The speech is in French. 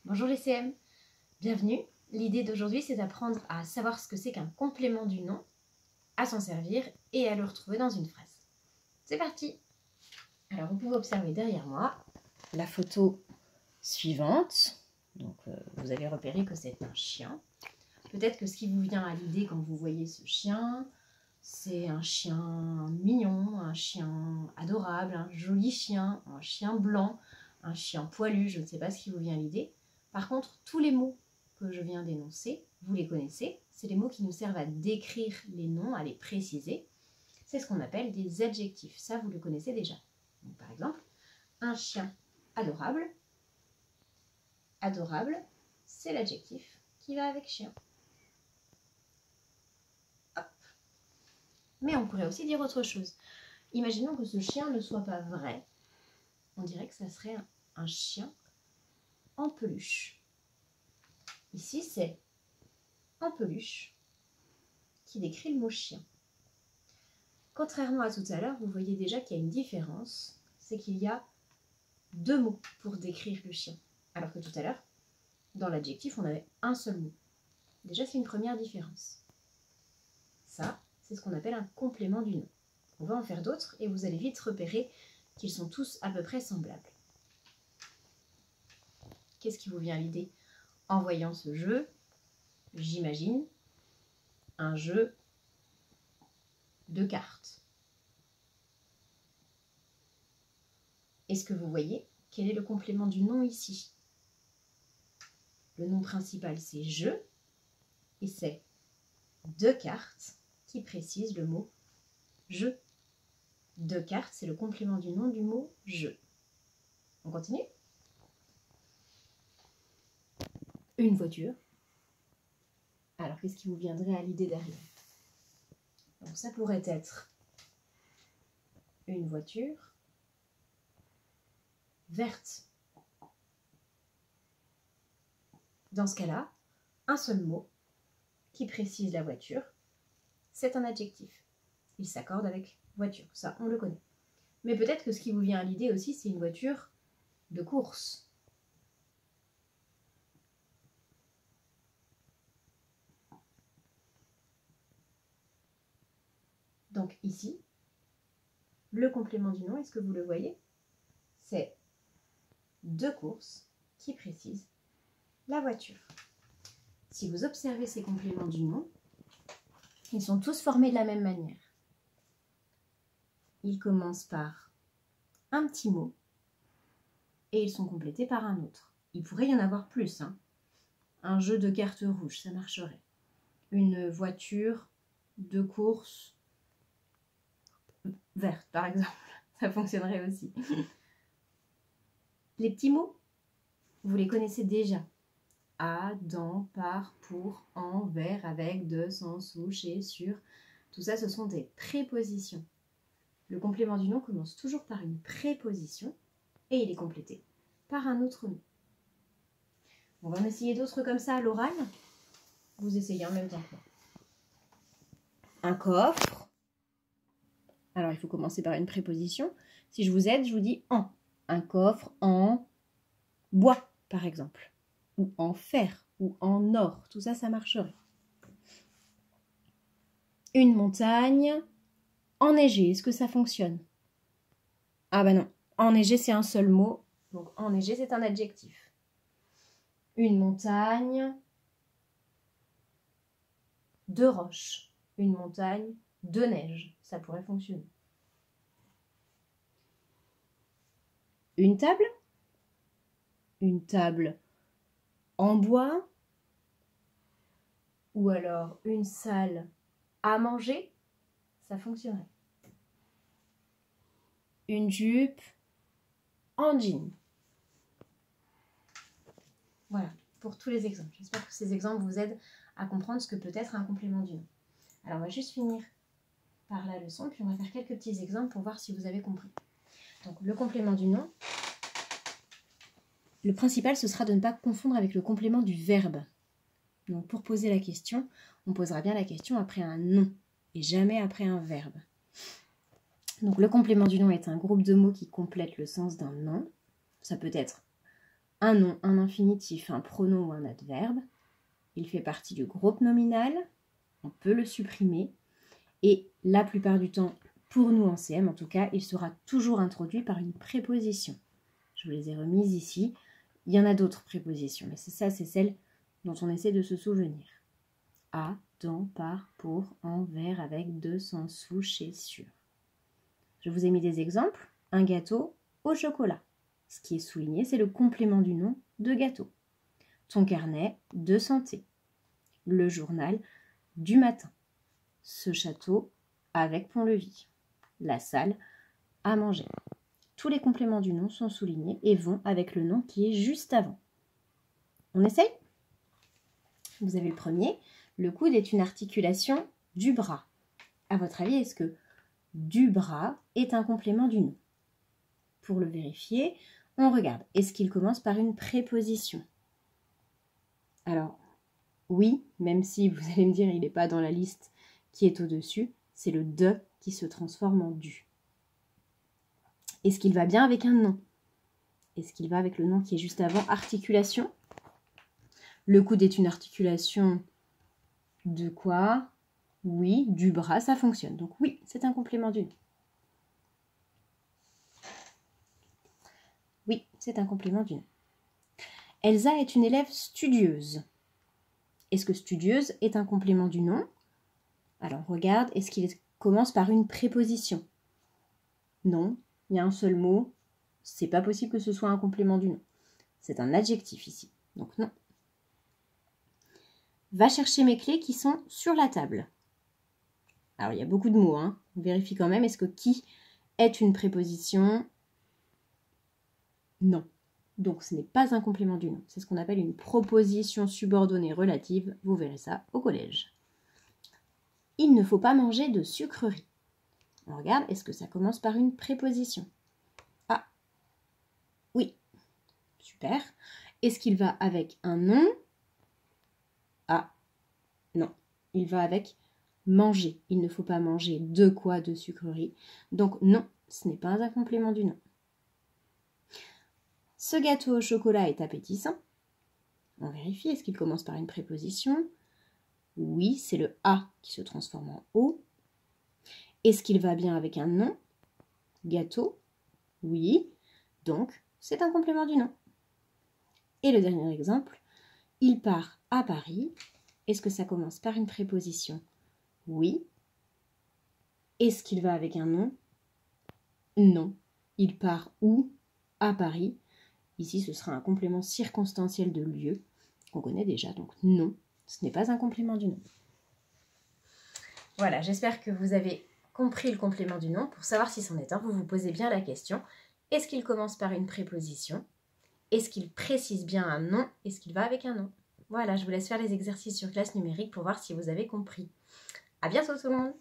Bonjour les CM, bienvenue. L'idée d'aujourd'hui c'est d'apprendre à savoir ce que c'est qu'un complément du nom, à s'en servir et à le retrouver dans une phrase. C'est parti! Alors vous pouvez observer derrière moi la photo suivante. Donc vous avez repéré que c'est un chien. Peut-être que ce qui vous vient à l'idée quand vous voyez ce chien, c'est un chien mignon, un chien adorable, un joli chien, un chien blanc, un chien poilu, je ne sais pas ce qui vous vient à l'idée. Par contre, tous les mots que je viens d'énoncer, vous les connaissez. C'est les mots qui nous servent à décrire les noms, à les préciser. C'est ce qu'on appelle des adjectifs. Ça, vous le connaissez déjà. Donc, par exemple, un chien adorable. Adorable, c'est l'adjectif qui va avec chien. Hop. Mais on pourrait aussi dire autre chose. Imaginons que ce chien ne soit pas vrai. On dirait que ça serait un chien en peluche. Ici, c'est en peluche qui décrit le mot chien. Contrairement à tout à l'heure, vous voyez déjà qu'il y a une différence, c'est qu'il y a deux mots pour décrire le chien. Alors que tout à l'heure, dans l'adjectif, on avait un seul mot. Déjà, c'est une première différence. Ça, c'est ce qu'on appelle un complément du nom. On va en faire d'autres et vous allez vite repérer qu'ils sont tous à peu près semblables. Qu'est-ce qui vous vient à l'idée en voyant ce jeu? J'imagine un jeu de cartes. Est-ce que vous voyez quel est le complément du nom ici? Le nom principal, c'est jeu, et c'est deux cartes qui précisent le mot jeu. Deux cartes, c'est le complément du nom du mot jeu. On continue? Une voiture. Alors, qu'est-ce qui vous viendrait à l'idée derrière? Donc, ça pourrait être une voiture verte. Dans ce cas-là, un seul mot qui précise la voiture, c'est un adjectif. Il s'accorde avec voiture, ça on le connaît. Mais peut-être que ce qui vous vient à l'idée aussi, c'est une voiture de course. Donc ici, le complément du nom, est-ce que vous le voyez? C'est deux courses qui précisent la voiture. Si vous observez ces compléments du nom, ils sont tous formés de la même manière. Ils commencent par un petit mot et ils sont complétés par un autre. Il pourrait y en avoir plus. Un jeu de cartes rouges, ça marcherait. Une voiture de course verte, par exemple. Ça fonctionnerait aussi. Les petits mots, vous les connaissez déjà. À, dans, par, pour, en, vers, avec, de, sans, sous, chez, sur. Tout ça, ce sont des prépositions. Le complément du nom commence toujours par une préposition et il est complété par un autre mot. On va en essayer d'autres comme ça à l'oral. Vous essayez en même temps que moi. Un coffre. Alors, il faut commencer par une préposition. Si je vous aide, je vous dis en. Un coffre en bois, par exemple. Ou en fer, ou en or. Tout ça, ça marcherait. Une montagne enneigée. Est-ce que ça fonctionne? Ah bah non. Enneigé, c'est un seul mot. Donc, enneigé, c'est un adjectif. Une montagne de roches. Une montagne de neige. Ça pourrait fonctionner. Une table. Une table en bois. Ou alors une salle à manger. Ça fonctionnerait. Une jupe en jean. Voilà, pour tous les exemples. J'espère que ces exemples vous aident à comprendre ce que peut être un complément du nom. Alors, on va juste finir par la leçon, puis on va faire quelques petits exemples pour voir si vous avez compris. Donc, le complément du nom, le principal, ce sera de ne pas confondre avec le complément du verbe. Donc, pour poser la question, on posera bien la question après un nom et jamais après un verbe. Donc, le complément du nom est un groupe de mots qui complètent le sens d'un nom. Ça peut être un nom, un infinitif, un pronom ou un adverbe. Il fait partie du groupe nominal. On peut le supprimer. Et la plupart du temps, pour nous en CM en tout cas, il sera toujours introduit par une préposition. Je vous les ai remises ici. Il y en a d'autres prépositions, mais c'est celle dont on essaie de se souvenir. À, dans, par, pour, en, vers, avec, de, sans, sous, chez, sur. Je vous ai mis des exemples. Un gâteau au chocolat. Ce qui est souligné, c'est le complément du nom de gâteau. Ton carnet de santé. Le journal du matin. Ce château avec pont-levis. La salle à manger. Tous les compléments du nom sont soulignés et vont avec le nom qui est juste avant. On essaye ? Vous avez le premier. Le coude est une articulation du bras. À votre avis, est-ce que du bras est un complément du nom ? Pour le vérifier, on regarde. Est-ce qu'il commence par une préposition ? Alors, oui, même si vous allez me dire il n'est pas dans la liste qui est au-dessus, c'est le de qui se transforme en du. Est-ce qu'il va bien avec un nom ? Est-ce qu'il va avec le nom qui est juste avant ? Articulation. Le coude est une articulation de quoi ? Oui, du bras, ça fonctionne. Donc oui, c'est un complément du nom. Oui, c'est un complément du nom. Elsa est une élève studieuse. Est-ce que studieuse est un complément du nom ? Alors regarde, est-ce qu'il commence par une préposition ? Non, il y a un seul mot. C'est pas possible que ce soit un complément du nom. C'est un adjectif ici, donc non. Va chercher mes clés qui sont sur la table. Alors il y a beaucoup de mots, hein. On vérifie quand même, est-ce que qui est une préposition ? Non. Donc ce n'est pas un complément du nom. C'est ce qu'on appelle une proposition subordonnée relative. Vous verrez ça au collège. Il ne faut pas manger de sucreries. On regarde, est-ce que ça commence par une préposition ? Ah, oui, super. Est-ce qu'il va avec un nom ? Ah, non, il va avec manger. Il ne faut pas manger de quoi de sucreries. Donc non, ce n'est pas un complément du nom. Ce gâteau au chocolat est appétissant. On vérifie, est-ce qu'il commence par une préposition ? Oui, c'est le A qui se transforme en O. Est-ce qu'il va bien avec un nom ? Gâteau ? Oui, donc c'est un complément du nom. Et le dernier exemple, il part à Paris. Est-ce que ça commence par une préposition ? Oui. Est-ce qu'il va avec un nom ? Non. Il part où ? À Paris. Ici, ce sera un complément circonstanciel de lieu qu'on connaît déjà, donc non, ce n'est pas un complément du nom. Voilà, j'espère que vous avez compris le complément du nom. Pour savoir si c'en est un, vous vous posez bien la question. Est-ce qu'il commence par une préposition ? Est-ce qu'il précise bien un nom ? Est-ce qu'il va avec un nom ? Voilà, je vous laisse faire les exercices sur classe numérique pour voir si vous avez compris. À bientôt tout le monde!